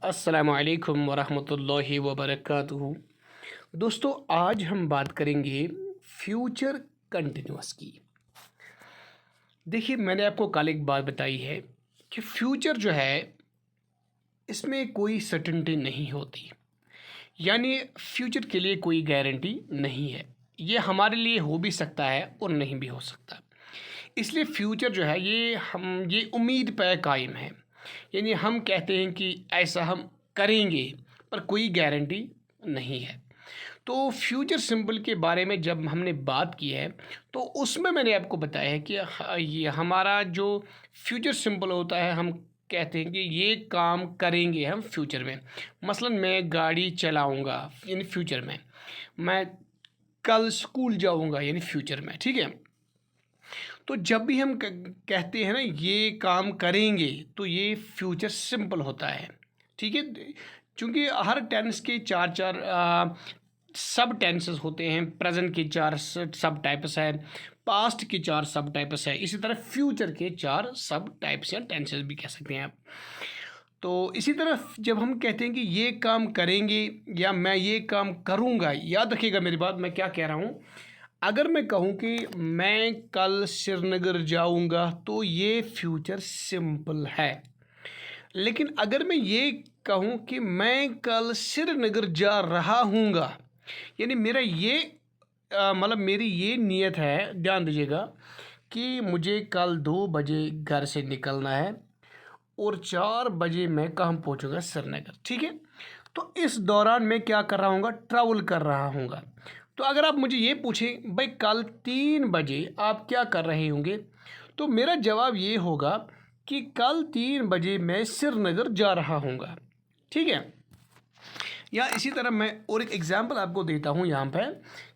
अस्सलामुअलैकुम वरहमतुल्लाहि वबरकातुहू। दोस्तों, आज हम बात करेंगे फ्यूचर कंटिन्यूअस की। देखिए, मैंने आपको कल एक बात बताई है कि फ्यूचर जो है इसमें कोई सर्टेनिटी नहीं होती, यानी फ्यूचर के लिए कोई गारंटी नहीं है। ये हमारे लिए हो भी सकता है और नहीं भी हो सकता। इसलिए फ्यूचर जो है ये उम्मीद पर कायम है, यानी हम कहते हैं कि ऐसा हम करेंगे, पर कोई गारंटी नहीं है। तो फ्यूचर सिंबल के बारे में जब हमने बात की है, तो उसमें मैंने आपको बताया है कि ये हमारा जो फ्यूचर सिंबल होता है, हम कहते हैं कि ये काम करेंगे हम फ्यूचर में। मसलन मैं गाड़ी चलाऊंगा यानी फ्यूचर में, मैं कल स्कूल जाऊंगा यानी फ्यूचर में, ठीक है। तो जब भी हम कहते हैं ना ये काम करेंगे, तो ये फ्यूचर सिंपल होता है, ठीक है। क्योंकि हर टेंस के चार चार सब टेंसेस होते हैं। प्रेजेंट के चार सब टाइप्स है, पास्ट के चार सब टाइप्स है, इसी तरह फ्यूचर के चार सब टाइप्स या टेंसेस भी कह सकते हैं आप। तो इसी तरह जब हम कहते हैं कि ये काम करेंगे या मैं ये काम करूँगा, याद रखिएगा मेरी बात, मैं क्या कह रहा हूँ। अगर मैं कहूँ कि मैं कल श्रीनगर जाऊँगा, तो ये फ्यूचर सिंपल है। लेकिन अगर मैं ये कहूँ कि मैं कल श्रीनगर जा रहा हूँगा, यानी मेरा ये मतलब मेरी ये नीयत है, ध्यान दीजिएगा, कि मुझे कल 2 बजे घर से निकलना है और 4 बजे मैं कहाँ पहुँचूँगा, श्रीनगर, ठीक है। तो इस दौरान मैं क्या कर रहा हूँगा, ट्रैवल कर रहा हूँगा। तो अगर आप मुझे ये पूछें भाई कल 3 बजे आप क्या कर रहे होंगे, तो मेरा जवाब ये होगा कि कल 3 बजे मैं श्रीनगर जा रहा हूँगा, ठीक है। या इसी तरह मैं और एक एग्ज़ाम्पल आपको देता हूँ यहाँ पे,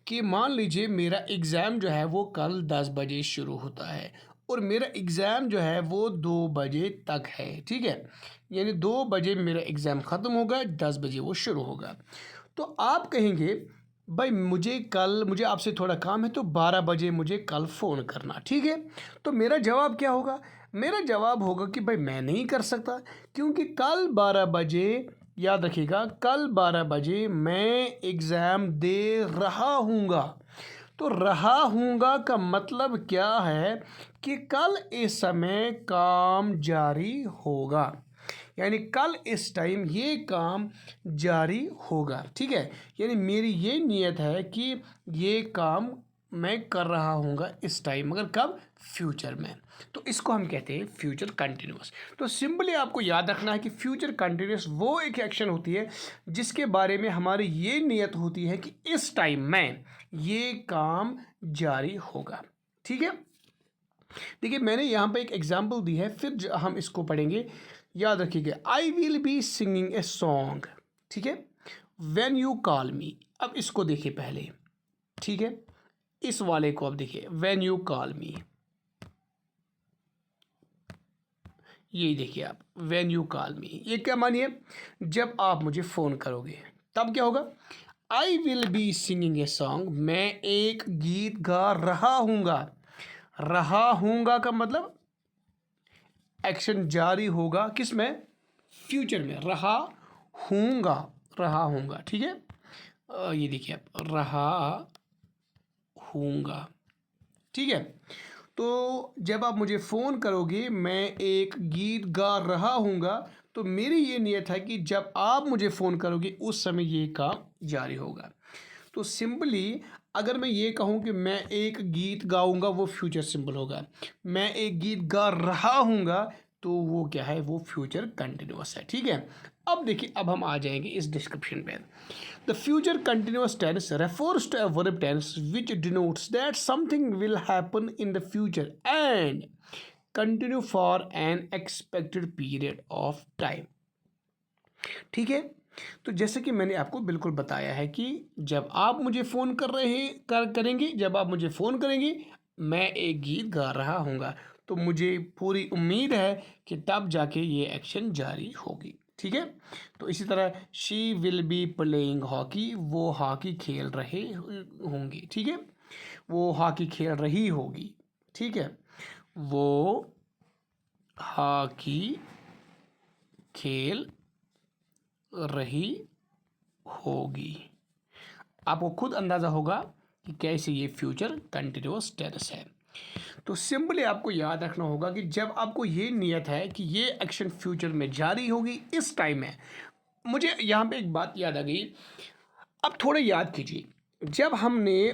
कि मान लीजिए मेरा एग्ज़ाम जो है वो कल 10 बजे शुरू होता है और मेरा एग्ज़ाम जो है वो 2 बजे तक है, ठीक है। यानी 2 बजे मेरा एग्ज़ाम ख़त्म होगा, 10 बजे वो शुरू होगा। तो आप कहेंगे भाई मुझे आपसे थोड़ा काम है, तो 12 बजे मुझे कल फ़ोन करना, ठीक है। तो मेरा जवाब क्या होगा, मेरा जवाब होगा कि भाई मैं नहीं कर सकता, क्योंकि कल 12 बजे, याद रखिएगा, कल 12 बजे मैं एग्ज़ाम दे रहा हूँगा। तो रहा हूँगा का मतलब क्या है कि कल इस समय काम जारी होगा, यानी कल इस टाइम ये काम जारी होगा, ठीक है। यानी मेरी ये नीयत है कि ये काम मैं कर रहा हूँगा इस टाइम, मगर कब, फ्यूचर में। तो इसको हम कहते हैं फ्यूचर कंटिन्यूअस। तो सिंपली आपको याद रखना है कि फ्यूचर कंटिन्यूअस वो एक एक्शन होती है जिसके बारे में हमारी ये नीयत होती है कि इस टाइम में ये काम जारी होगा, ठीक है। देखिए, मैंने यहाँ पे एक एग्जाम्पल दी है, फिर हम इसको पढ़ेंगे। याद रखिएगा, I will be singing a song, ठीक है, व्हेन यू कॉल मी। अब इसको देखिए पहले, ठीक है, इस वाले को अब देखिए, व्हेन यू कॉल मी, ये देखिए आप, व्हेन यू कॉल मी, ये क्या मानिए, जब आप मुझे फ़ोन करोगे तब क्या होगा। I will be singing a song, मैं एक गीत गा रहा हूँगा। रहा हूँगा का मतलब एक्शन जारी होगा, किस में, फ्यूचर में। रहा हूँगा, रहा हूँगा, ठीक है। ये देखिए आप, रहा हूँगा, ठीक है। तो जब आप मुझे फ़ोन करोगे, मैं एक गीत गा रहा हूँगा, तो मेरी ये नीयत है कि जब आप मुझे फ़ोन करोगे उस समय ये काम जारी होगा। तो सिंपली अगर मैं ये कहूँ कि मैं एक गीत गाऊंगा, वो फ्यूचर सिंपल होगा। मैं एक गीत गा रहा हूँगा, तो वो क्या है, वो फ्यूचर कंटिन्यूअस है, ठीक है। अब देखिए, अब हम आ जाएंगे इस डिस्क्रिप्शन पे। The future continuous tense refers to a verb tense which denotes that something will happen in the future and continue for an expected period of time, ठीक है। तो जैसे कि मैंने आपको बिल्कुल बताया है कि जब आप मुझे फ़ोन करेंगे, जब आप मुझे फ़ोन करेंगे, मैं एक गीत गा रहा हूँगा, तो मुझे पूरी उम्मीद है कि तब जाके ये एक्शन जारी होगी, ठीक है। तो इसी तरह she will be playing hockey, वो हॉकी खेल रहे होंगे, ठीक है, वो हॉकी खेल रही होगी, ठीक है, वो हॉकी खेल रही होगी। आपको खुद अंदाज़ा होगा कि कैसे ये फ्यूचर कंटिन्यूअस टेंस है। तो सिंपली आपको याद रखना होगा कि जब आपको ये नियत है कि ये एक्शन फ्यूचर में जारी होगी इस टाइम में। मुझे यहाँ पे एक बात याद आ गई, अब थोड़ा याद कीजिए, जब हमने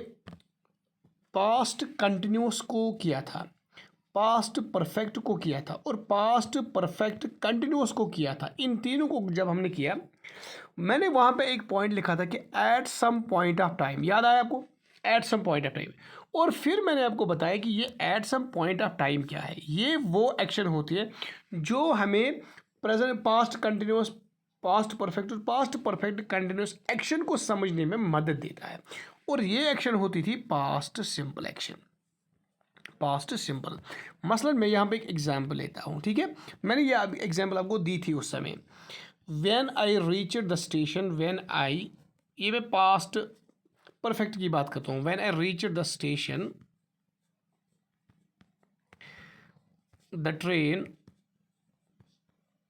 पास्ट कंटिन्यूअस को किया था, पास्ट परफेक्ट को किया था और पास्ट परफेक्ट कंटिन्यूअस को किया था, इन तीनों को जब हमने किया, मैंने वहाँ पे एक पॉइंट लिखा था कि at some point of time, याद आया आपको? At some point of time. और फिर मैंने आपको बताया कि ये at some point of time क्या है। ये वो एक्शन होती है जो हमें present, past continuous, past perfect और पास्ट परफेक्ट कंटिन्यूअस एक्शन को समझने में मदद देता है। और ये एक्शन होती थी past simple action, past simple. मसलन मैं यहाँ पे एक एग्जांपल लेता हूँ, ठीक है? मैंने ये एग्जांपल आपको दी थी उस समय, when I reach the station, when I, ये मैं पास्ट परफेक्ट की बात करता हूँ, when I reach the station the train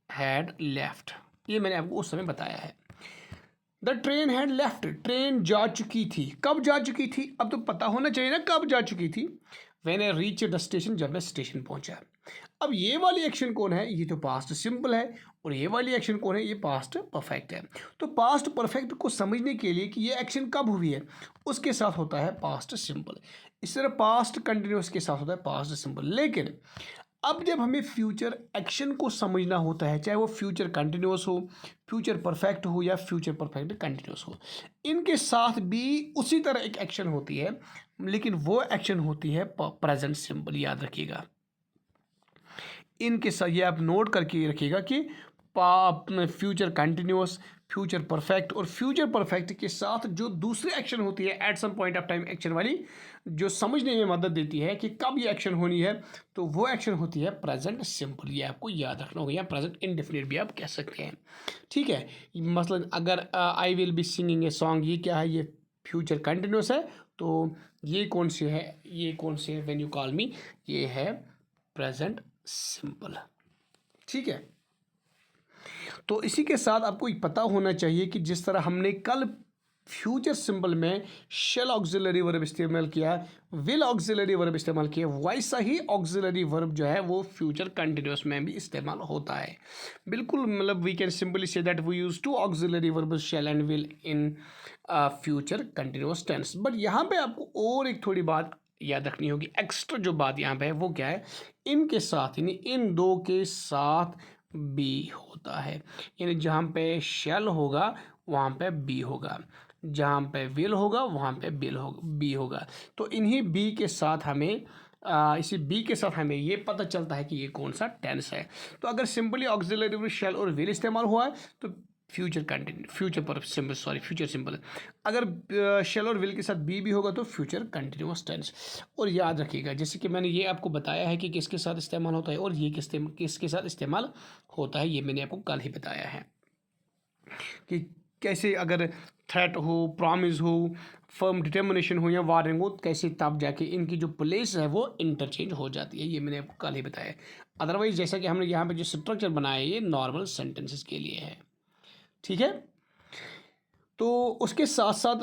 had left, ये मैंने आपको उस समय बताया है। The train had left, train जा चुकी थी। कब जा चुकी थी? अब तो पता होना चाहिए ना कब जा चुकी थी। When I reach the station, जब मैं स्टेशन पहुंचा। अब ये वाली एक्शन कौन है? ये तो पास्ट सिंपल है। और ये वाली एक्शन कौन है? ये पास्ट परफेक्ट है। तो पास्ट परफेक्ट को समझने के लिए कि ये एक्शन कब हुई है, उसके साथ होता है पास्ट सिंपल। इस तरह पास्ट कंटिन्यूअस के साथ होता है पास्ट सिंपल। लेकिन अब जब हमें फ्यूचर एक्शन को समझना होता है, चाहे वो फ्यूचर कंटिन्यूअस हो, फ्यूचर परफेक्ट हो या फ्यूचर परफेक्ट कंटिन्यूअस हो, इनके साथ भी उसी तरह एक एक्शन होती है, लेकिन वो एक्शन होती है प्रेजेंट सिंपल। याद रखिएगा, इनके साथ ये आप नोट करके रखिएगा कि फ्यूचर कंटिन्यूअस, फ्यूचर परफेक्ट और फ्यूचर परफेक्ट के साथ जो दूसरी एक्शन होती है at some point of time action वाली, जो समझने में मदद देती है कि कब ये एक्शन होनी है, तो वो एक्शन होती है प्रेजेंट सिंपल। ये आपको याद रखना होगा, या प्रेजेंट इंडेफिनिट भी आप कह सकते हैं, ठीक है? मसलन अगर I will be singing a song, ये क्या है? ये फ्यूचर कंटिन्यूअस है। तो ये कौन सी है? ये कौन सी है? व्हेन यू कॉल मी, ये है प्रेजेंट सिंपल, ठीक है? तो इसी के साथ आपको पता होना चाहिए कि जिस तरह हमने कल फ्यूचर सिंबल में शेल ऑक्सिलरी वर्ब इस्तेमाल किया, विल ऑक्सिलरी वर्ब इस्तेमाल किया, वैसा ही ऑक्सिलरी वर्ब जो है वो फ्यूचर कंटिन्यूअस में भी इस्तेमाल होता है। बिल्कुल, मतलब we can simply say that we use two auxiliary verb shall and will in future continuous tense. But यहाँ पे आपको और एक थोड़ी बात याद रखनी होगी, एक्स्ट्रा जो बात यहाँ पे है वो क्या है? इनके साथ, यानी इन दो के साथ बी होता है। यानी जहाँ पे शेल होगा वहाँ पे बी होगा, जहाँ पे विल होगा वहाँ पे बिल होगा, बी होगा। तो इन्हीं बी के साथ हमें इसी बी के साथ हमें ये पता चलता है कि ये कौन सा टेंस है। तो अगर सिंपली ऑक्सिलरी शेल और विल इस्तेमाल हुआ है तो फ्यूचर कंटिन्यू, फ्यूचर पर सिंपल, सॉरी फ्यूचर सिंपल। अगर शेल और विल के साथ बी भी होगा तो फ्यूचर कंटिन्यूअस टेंस। और याद रखिएगा, जैसे कि मैंने ये आपको बताया है कि किसके साथ इस्तेमाल होता है और ये किसके साथ इस्तेमाल होता है, ये मैंने आपको कल ही बताया है कि कैसे अगर थ्रेट हो, प्रॉमिस हो, फर्म डिटर्मिनेशन हो या वार्निंग हो, कैसे तब जाके इनकी जो प्लेस है वो इंटरचेंज हो जाती है। ये मैंने आपको कल ही बताया। अदरवाइज जैसा कि हमने यहाँ पे जो स्ट्रक्चर बनाया है ये नॉर्मल सेंटेंसेस के लिए है, ठीक है? तो उसके साथ साथ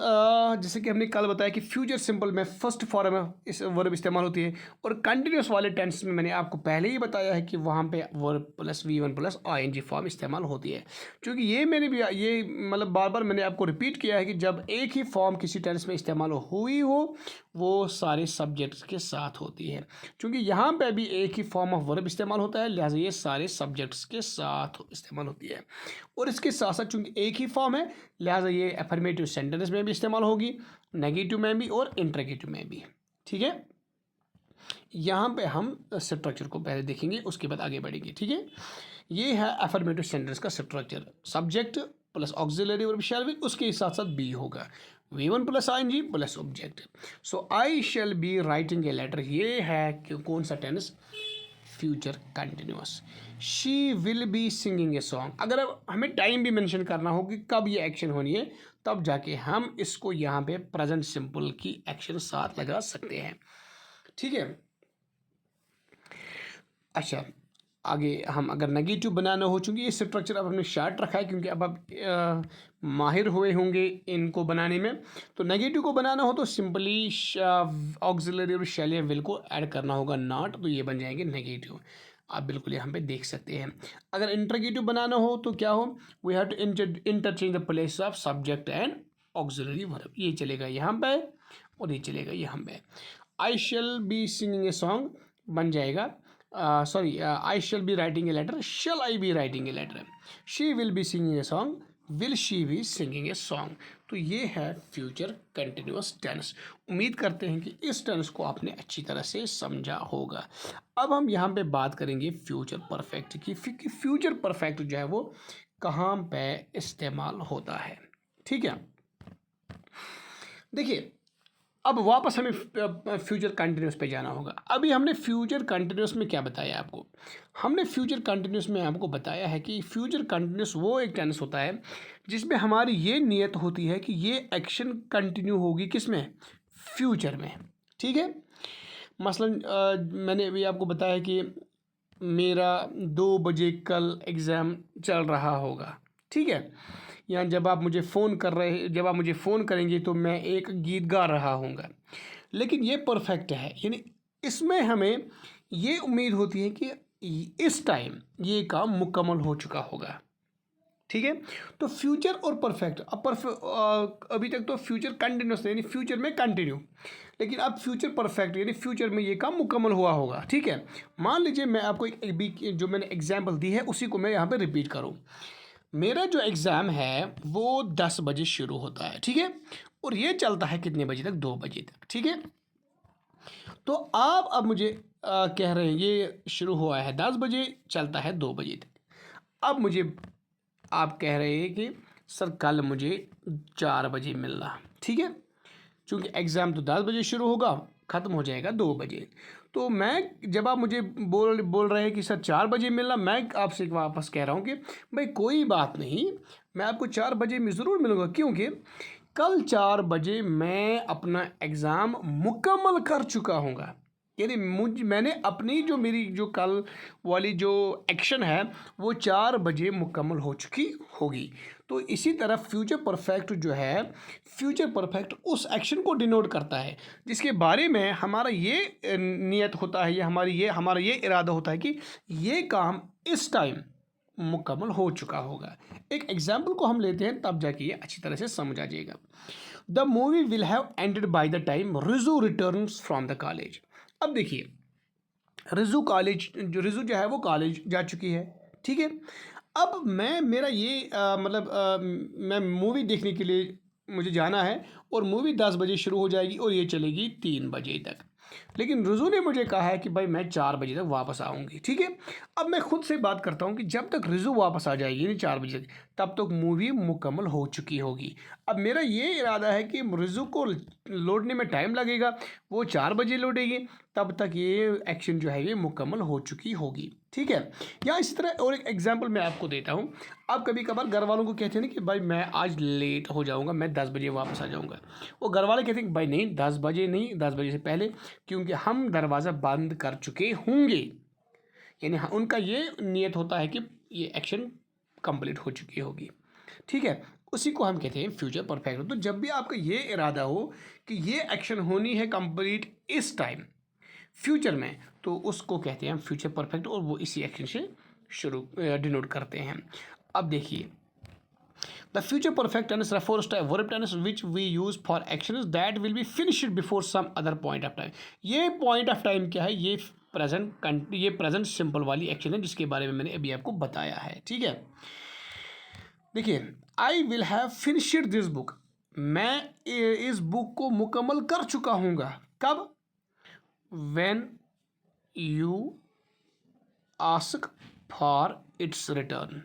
जैसे कि हमने कल बताया कि फ्यूचर सिंपल में फर्स्ट फॉर्म में इस वर्ब इस्तेमाल होती है, और कंटिन्यूस वाले टेंस में मैंने आपको पहले ही बताया है कि वहाँ पे verb plus V1 plus ING form इस्तेमाल होती है। क्योंकि ये मैंने भी ये मतलब बार बार मैंने आपको रिपीट किया है कि जब एक ही फॉर्म किसी टेंस में इस्तेमाल हुई हो वो सारे सब्जेक्ट्स के साथ होती है। क्योंकि यहाँ पे भी एक ही फॉर्म ऑफ वर्ब इस्तेमाल होता है, लिहाजा ये सारे सब्जेक्ट्स के साथ इस्तेमाल होती है। और इसके साथ साथ चूँकि एक ही फॉर्म है, लिहाजा ये अफर्मेटिव सेंटेंस में भी इस्तेमाल होगी, नेगेटिव में भी और इंट्रोगेटिव में भी, ठीक है? यहाँ पे हम स्ट्रक्चर को पहले देखेंगे, उसके बाद आगे बढ़ेंगे, ठीक है? ये है अफर्मेटिव सेंटेंस का structure, subject plus auxiliary verb shall be, उसके साथ साथ बी होगा, V1 plus ING plus object. So I shall be writing a letter, ये है कि कौन सा tense? Future continuous. She will be singing a song, अगर अब हमें टाइम भी मेंशन करना हो कि कब ये एक्शन होनी है, तब जाके हम इसको यहाँ पे प्रेजेंट सिंपल की एक्शन साथ लगा सकते हैं, ठीक है? अच्छा, आगे हम अगर नेगेटिव बनाना हो, चूँकि ये स्ट्रक्चर अब हमने शार्ट रखा है क्योंकि अब आप माहिर हुए होंगे इनको बनाने में। तो नेगेटिव को बनाना हो तो सिंपली ऑक्सिलरी और शैल या विल को ऐड करना होगा नॉट, तो ये बन जाएंगे नेगेटिव। आप बिल्कुल यहाँ पे देख सकते हैं। अगर इंटरगेटिव बनाना हो तो क्या हो, we have to interchange the place of subject and auxiliary verb. ये चलेगा यहाँ पे और ये चलेगा यहाँ पे। I shall be singing a song बन जाएगा, sorry, I shall be writing a letter, shall I be writing a letter. She will be singing a song, will she be singing a song. तो ये है future continuous tense. उम्मीद करते हैं कि इस टेंस को आपने अच्छी तरह से समझा होगा। अब हम यहाँ पे बात करेंगे फ्यूचर परफेक्ट की, फ्यूचर परफेक्ट जो है वो कहाँ पे इस्तेमाल होता है। ठीक है, देखिए अब वापस हमें फ्यूचर कंटिन्यूस पे जाना होगा। अभी हमने फ्यूचर कंटिन्यूस में क्या बताया आपको, हमने फ्यूचर कंटिन्यूस में आपको बताया है कि फ्यूचर कंटिन्यूस वो एक टेंस होता है जिसमें हमारी ये नियत होती है कि ये एक्शन कंटिन्यू होगी किस में, फ्यूचर में। ठीक है, मसलन मैंने अभी आपको बताया कि मेरा 2 बजे कल एग्ज़ाम चल रहा होगा। ठीक है, या जब आप मुझे फ़ोन करेंगे तो मैं एक गीत गा रहा हूँगा। लेकिन ये परफेक्ट है, यानी इसमें हमें ये उम्मीद होती है कि इस टाइम ये काम मुकम्मल हो चुका होगा। ठीक है, तो फ्यूचर और परफेक्ट, अभी तक तो फ्यूचर कंटिन्यूस यानी फ्यूचर में कंटिन्यू, लेकिन अब फ्यूचर परफेक्ट यानी फ्यूचर में ये काम मुकम्मल हुआ होगा। ठीक है, मान लीजिए मैं आपको जो मैंने एग्जाम्पल दी है उसी को मैं यहाँ पे रिपीट करूँ। मेरा जो एग्ज़ाम है वो 10 बजे शुरू होता है। ठीक है, और ये चलता है कितने बजे तक, 2 बजे तक। ठीक है, तो आप अब मुझे कह रहे हैं ये शुरू हुआ है 10 बजे, चलता है 2 बजे तक। अब मुझे आप कह रहे हैं कि सर कल मुझे 4 बजे मिलना। ठीक है, चूँकि एग्ज़ाम तो 10 बजे शुरू होगा, ख़त्म हो जाएगा 2 बजे। तो मैं जब आप मुझे बोल रहे हैं कि सर 4 बजे मिलना, मैं आपसे वापस कह रहा हूँ कि भाई कोई बात नहीं, मैं आपको 4 बजे में ज़रूर मिलूँगा, क्योंकि कल 4 बजे मैं अपना एग्ज़ाम मुकम्मल कर चुका हूँगा। यानी मैंने अपनी जो मेरी जो कल वाली जो एक्शन है वो 4 बजे मुकम्मल हो चुकी होगी। तो इसी तरह फ्यूचर परफेक्ट जो है, फ्यूचर परफेक्ट उस एक्शन को डिनोट करता है जिसके बारे में हमारा ये नियत होता है, या हमारा ये इरादा होता है कि ये काम इस टाइम मुकम्मल हो चुका होगा। एक एग्जाम्पल को हम लेते हैं तब जाके ये अच्छी तरह से समझ आ जाएगा। The movie will have ended by the time Riju returns from the college. अब देखिए रिजू जो है वो कॉलेज जा चुकी है। ठीक है, अब मेरा ये मैं मूवी देखने के लिए मुझे जाना है और मूवी 10 बजे शुरू हो जाएगी और ये चलेगी 3 बजे तक। लेकिन रिजू ने मुझे कहा है कि भाई मैं 4 बजे तक वापस आऊँगी। ठीक है, अब मैं खुद से बात करता हूँ कि जब तक रिजू वापस आ जाएगी नहीं 4 बजे तक, तब तक मूवी मुकम्मल हो चुकी होगी। अब मेरा ये इरादा है कि रिजू को लौटने में टाइम लगेगा, वो 4 बजे लौटेगी, तब तक ये एक्शन जो है ये मुकम्मल हो चुकी होगी। ठीक है, या इस तरह और एक एग्जांपल मैं आपको देता हूँ। आप कभी कभार घर वालों को कहते हैं ना कि भाई मैं आज लेट हो जाऊँगा, मैं 10 बजे वापस आ जाऊँगा। वो घर वाले कहते हैं कि भाई नहीं 10 बजे नहीं, 10 बजे से पहले, क्योंकि हम दरवाज़ा बंद कर चुके होंगे। यानी उनका ये नियत होता है कि ये एक्शन कंप्लीट हो चुकी होगी। ठीक है, उसी को हम कहते हैं फ्यूचर परफेक्ट। तो जब भी आपका ये इरादा हो कि ये एक्शन होनी है कंप्लीट इस टाइम फ्यूचर में, तो उसको कहते हैं हम फ्यूचर परफेक्ट, और वो इसी एक्शन से शुरू डिनोट करते हैं। अब देखिए the future perfect tense refers to a verb tense which we use for actions that will be finished before some other point of time। ये पॉइंट ऑफ टाइम क्या है, ये प्रेजेंट सिंपल वाली एक्शन है जिसके बारे में मैंने अभी आपको बताया है। ठीक है, देखिए आई will have finished this book, मैं इस बुक को मुकम्मल कर चुका हूँगा। कब, when you ask for its return,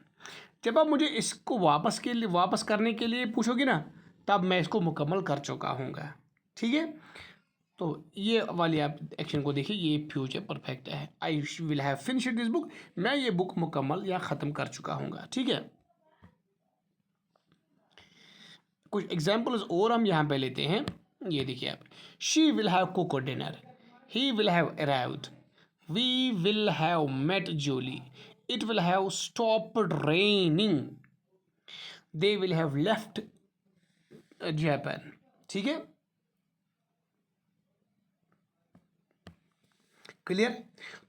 जब आप मुझे इसको वापस करने के लिए पूछोगे ना, तब मैं इसको मुकम्मल कर चुका हूँगा। ठीक है, तो ये वाली आप एक्शन को देखिए, ये फ्यूचर परफेक्ट है। आई will have finished this book, मैं ये बुक मुकम्मल या ख़त्म कर चुका हूँगा। ठीक है, कुछ एग्जाम्पल्स और हम यहाँ पे लेते हैं। ये देखिए आप, she will have cook dinner, he will have arrived, We will have met Julie. It will have stopped raining. They will have left Japan. ठीक है, क्लियर।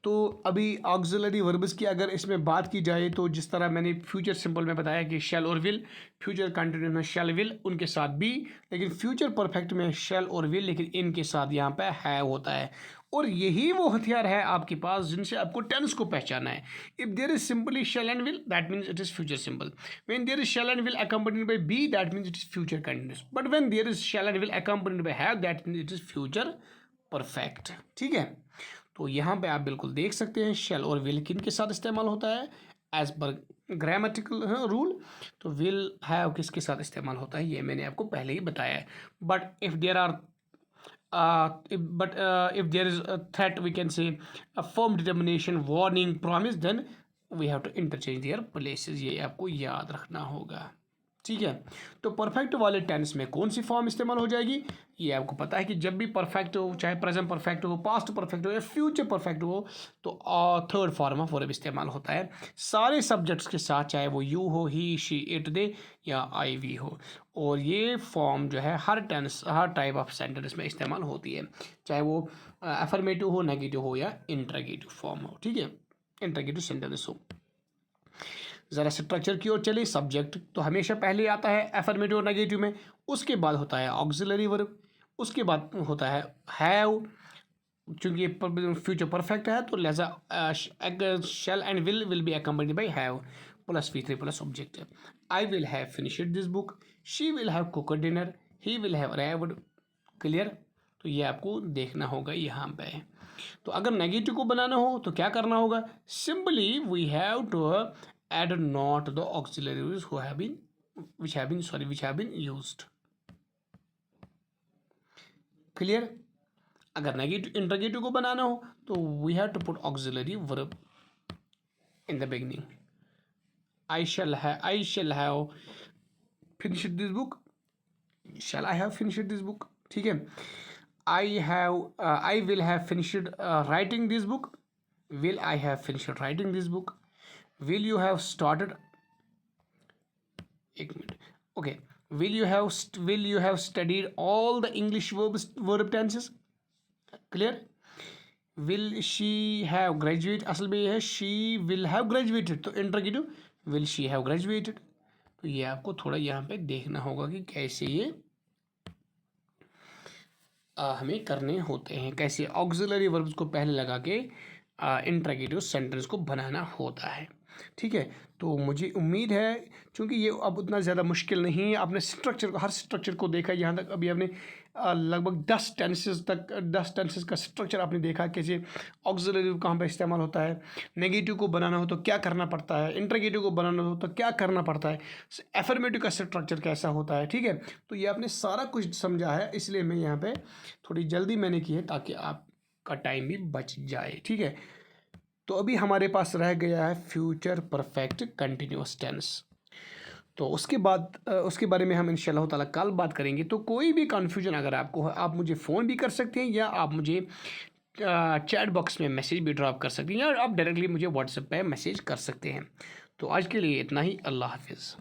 तो अभी ऑक्सिलरी वर्ब्स की अगर इसमें बात की जाए तो जिस तरह मैंने फ्यूचर सिंपल में बताया कि शैल और विल, फ्यूचर कंटिन्यूस में शैल विल उनके साथ बी, लेकिन फ्यूचर परफेक्ट में शैल और विल, लेकिन इनके साथ यहाँ पे है होता है। और यही वो हथियार है आपके पास जिनसे आपको टेंस को पहचाना है। If there is simply shall and will, that means it is future simple. When there is shall and will accompanied by be, that means it is future continuous. But when there is shall and will accompanied by have, that means it is future perfect. ठीक है, तो यहाँ पे आप बिल्कुल देख सकते हैं शैल और विल किन के साथ इस्तेमाल होता है एज पर ग्रामेटिकल रूल। तो विल हैव किसके साथ इस्तेमाल होता है ये मैंने आपको पहले ही बताया है। But if there are if there is a threat, we can say a firm determination, warning, promise, then we have to interchange their places। ये आपको याद रखना होगा। ठीक है, तो परफेक्ट वाले टेंस में कौन सी फॉर्म इस्तेमाल हो जाएगी, ये आपको पता है कि जब भी परफेक्ट हो, चाहे प्रेजेंट परफेक्ट हो, पास्ट परफेक्ट हो या फ्यूचर परफेक्ट हो, तो थर्ड फॉर्म ऑफ वर्ब इस्तेमाल होता है सारे सब्जेक्ट्स के साथ, चाहे वो यू हो, ही, शी, इट, दे या आई, वी हो। और ये फॉर्म जो है हर टेंस, हर टाइप ऑफ सेंटेंस में इस्तेमाल होती है, चाहे वो अफर्मेटिव हो, नेगेटिव हो या इंट्रोगेटिव फॉर्म हो। ठीक है, इंट्रोगेटिव सेंटेंस हो। ज़रा स्ट्रक्चर की ओर चले। सब्जेक्ट तो हमेशा पहले आता है अफर्मेटिव और नेगेटिव में, उसके बाद होता है ऑक्सिलरी वर्ब, उसके बाद होता है हैव, चूँकि फ्यूचर परफेक्ट है तो लिहाजा shall and will be accompanied by have plus V3 plus object. I will have finished this book, she will have cooked dinner, he will have arrived. Clear, तो ये आपको देखना होगा यहाँ पे। तो अगर नेगेटिव को बनाना हो तो क्या करना होगा, simply we have to add not the auxiliaries which have been used। Clear, अगर नेगेटिव इंट्रोगेटिव को बनाना हो तो we have to put auxiliary verb in the beginning. I shall have finished this book, shall I have finished this book। ठीक है, I will have finished writing this book, will I have finished writing this book। Will you have started, एक minute, okay, will you have studied all the English verb tenses। clear, will she have graduated, असल में ये है she will have graduated, तो interrogative will she have graduated। तो ये आपको थोड़ा यहाँ पे देखना होगा कि कैसे ये हमें करने होते हैं, कैसे ऑक्सिलरी वर्ब्स को पहले लगा के इंट्रोगेटिव सेंटेंस को बनाना होता है। ठीक है, तो मुझे उम्मीद है क्योंकि ये अब उतना ज़्यादा मुश्किल नहीं है, आपने स्ट्रक्चर को, हर स्ट्रक्चर को देखा यहाँ तक। अभी आपने लगभग 10 टेंसेस का स्ट्रक्चर आपने देखा, कैसे ऑक्सिलरी कहाँ पे इस्तेमाल होता है, नेगेटिव को बनाना हो तो क्या करना पड़ता है, इंट्रोगेटिव को बनाना हो तो क्या करना पड़ता है, एफर्मेटिव का स्ट्रक्चर कैसा होता है। ठीक है, तो ये आपने सारा कुछ समझा है, इसलिए मैं यहाँ पे थोड़ी जल्दी मैंने की है ताकि आपका टाइम भी बच जाए। ठीक है, तो अभी हमारे पास रह गया है फ्यूचर परफेक्ट कंटिन्यूअस टेंस। तो उसके बाद उसके बारे में हम इंशाल्लाह ताला कल बात करेंगे। तो कोई भी कन्फ्यूजन अगर आपको है, आप मुझे फ़ोन भी कर सकते हैं या आप मुझे चैट बॉक्स में मैसेज भी ड्रॉप कर सकते हैं या आप डायरेक्टली मुझे व्हाट्सएप पे मैसेज कर सकते हैं। तो आज के लिए इतना ही, अल्लाह हाफिज़।